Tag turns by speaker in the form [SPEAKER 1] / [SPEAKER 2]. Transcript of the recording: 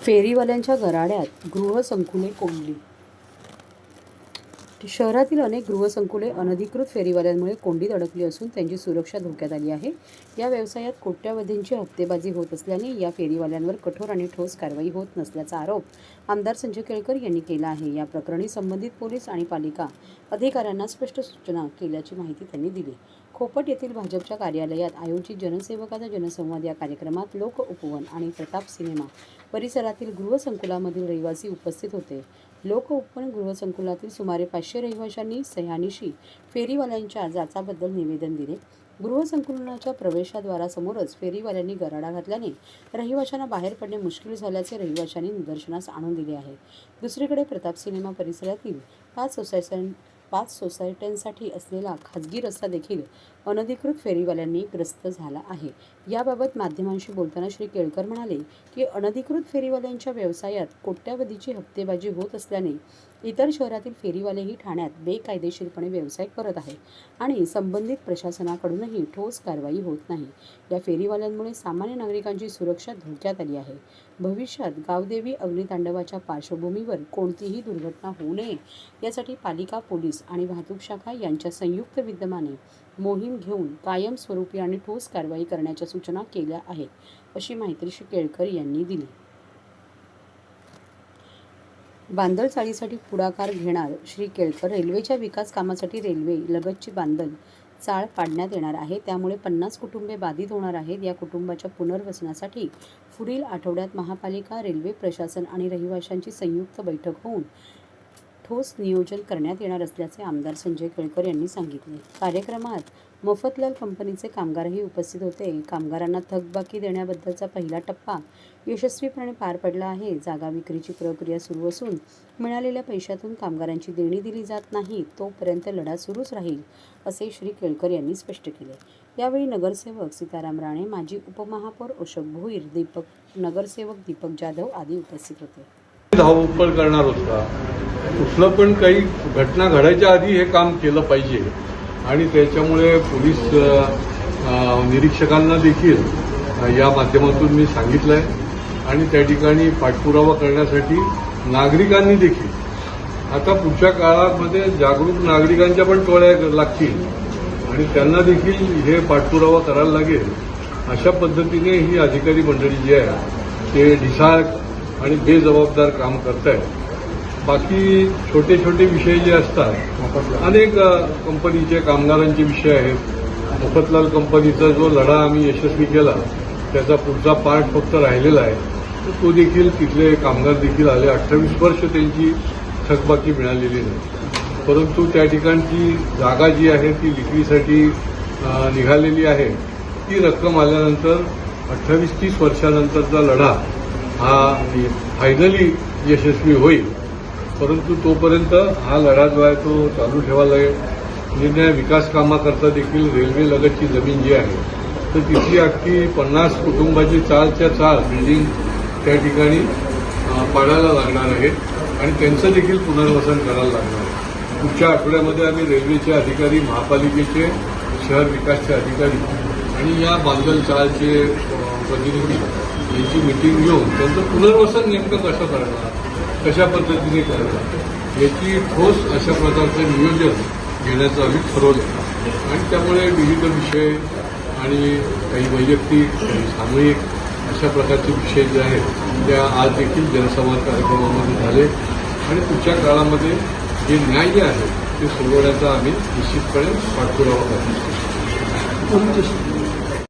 [SPEAKER 1] फेरीवाल्यांच्या गराड्यात गृहसंकुले कोंडली. शहरातील अनेक गृहसंकुले अनधिकृत फेरीवाल्यांमुळे कोंडीत अडकली असून त्यांची सुरक्षा धोक्यात आली आहे. या व्यवसायात कोट्यवधींची हप्तेबाजी होत असल्याने या फेरीवाल्यांवर कठोर आणि ठोस कारवाई होत नसल्याचा आरोप आमदार संजय केळकर यांनी केला आहे. या प्रकरणी संबंधित पोलीस आणि पालिका अधिकाऱ्यांना स्पष्ट सूचना केल्याची माहिती त्यांनी दिली. खोपट येथील भाजपच्या कार्यालयात आयोजित जनसेवकाचा जनसंवाद या कार्यक्रमात लोक उपवन आणि प्रताप सिनेमा परिसरातील गृहसंकुलामधील रहिवासी उपस्थित होते. लोक उपवन गृहसंकुलातील सुमारे 500 रहिवाशांनी सह्यानिशी फेरीवाल्यांच्या जाचाबद्दल निवेदन दिले. गृहसंकुलाच्या प्रवेशद्वारासमोरच फेरीवाल्यांनी गराडा घातल्याने रहिवाशांना बाहेर पडणे मुश्किल झाल्याचे रहिवाशांनी निदर्शनास आणून दिले आहे. दुसरीकडे प्रताप सिनेमा परिसरातील 5 सोसायट्यांसाठी असलेला खाजगी रस्ता देखील अनधिकृत फेरीवाल्यांनी ग्रस्त झाला आहे. याबाबत माध्यमांशी बोलताना श्री केळकर म्हणाले की अनधिकृत फेरीवाल्यांच्या व्यवसायात कोट्यवधीची हप्तेबाजी होत असल्याने इतर शहरातील फेरीवालेही ठाण्यात बेकायदेशीरपणे व्यवसाय करत आहे आणि संबंधित प्रशासनाकडूनही ठोस कारवाई होत नाही. या फेरीवाल्यांमुळे सामान्य नागरिकांची सुरक्षा धोक्यात आली आहे. भविष्यात गावदेवी अग्नितांडवाच्या पार्श्वभूमीवर कोणतीही दुर्घटना होऊ नये यासाठी पालिका, पोलीस आणि वाहतूक शाखा यांच्या संयुक्त विद्यमाने मोहीम घेऊन कायमस्वरूपी आणि ठोस कारवाई करण्याच्या सूचना केल्या आहेत, अशी माहिती श्री केळकर यांनी दिली. बांदल चाळीसाठी पुढाकार घेणार श्री केळकर. रेल्वेच्या विकास कामासाठी रेल्वे लगतची बांदल चाळ पाडण्यात येणार आहे. त्यामुळे 50 कुटुंबे बाधित होणार आहेत. या कुटुंबाच्या पुनर्वसनासाठी पुढील आठवड्यात महापालिका, रेल्वे प्रशासन आणि रहिवाशांची संयुक्त बैठक होऊन ठोस नियोजन करण्यात येणार असल्याचे आमदार संजय केळकर यांनी सांगितले. कार्यक्रमात मफतलाल कंपनीचे कामगारही उपस्थित होते. कामगारांना थकबाकी देण्याबद्दलचा पहिला टप्पा यशस्वीपणे पार पडला आहे. जागा विक्रीची प्रक्रिया सुरू असून मिळालेल्या पैशातून कामगारांची देणी दिली जात नाही तोपर्यंत लढा सुरूच राहील, असे श्री केळकर यांनी स्पष्ट केले. यावेळी नगरसेवक सीताराम राणे, माजी उपमहापौर अशोक भोईर, नगरसेवक दीपक जाधव आदी उपस्थित होते.
[SPEAKER 2] धावपळ करणार होता. कुठलं पण काही घटना घडायच्या आधी हे काम केलं पाहिजे आणि त्याच्यामुळे पोलीस निरीक्षकांना देखील या माध्यमातून मी सांगितलंय आणि त्या ठिकाणी पाठपुरावा करण्यासाठी नागरिकांनी देखील आता पुढच्या काळामध्ये जागरूक नागरिकांच्या पण टोळ्या लागतील आणि त्यांना देखील हे पाठपुरावा करायला लागेल. अशा पद्धतीने ही अधिकारी मंडळी जी आहे ते ढिसाळ आणि बेजबाबदार काम करत आहेत. बाकी छोटे छोटे विषय जे असतात, अनेक कंपनीचे कामगारांचे विषय आहेत. मफतलाल कंपनीचा जो लढा आम्ही यशस्वी केला त्याचा पुढचा पार्ट फक्त राहिलेला आहे. तो देखील तिथले कामगार देखील आले. 28 वर्ष त्यांची थकबाकी मिळालेली नाही, परंतु त्या ठिकाणची जागा जी आहे ती विक्रीसाठी निघालेली आहे. ती रक्कम आल्यानंतर 28-30 वर्षानंतरचा लढा हा फायनली यशस्वी होईल. परंतु तोपर्यंत हा लढा जो आहे तो चालू ठेवायला लागेल. निर्णय विकास कामाकरता देखील रेल्वे लगतची जमीन जी आहे तर तिथली अख्खी 50 कुटुंबाची चाळच्या चाळ बिल्डिंग त्या ठिकाणी पाडायला लागणार आहे आणि त्यांचं देखील पुनर्वसन करायला लागणार आहे. पुढच्या आठवड्यामध्ये आम्ही रेल्वेचे अधिकारी, महापालिकेचे, शहर विकासचे अधिकारी आणि या बांदल चाळचे प्रतिनिधी यांची मिटिंग घेऊन त्यांचं पुनर्वसन नेमकं कसं करणार, कशा पद्धतीने करणार याची ठोस अशा प्रकारचं नियोजन घेण्याचं आम्ही ठरवलं आणि त्यामुळे विविध विषय आणि काही वैयक्तिक, काही सामूहिक अशा प्रकारचे विषय जे आहेत त्या आज देखील जनसंवाद कार्यक्रमामध्ये झाले आणि पुढच्या काळामध्ये जे न्याय आहे ते सोडवण्याचा आम्ही निश्चितपणे पाठपुरावा करतो.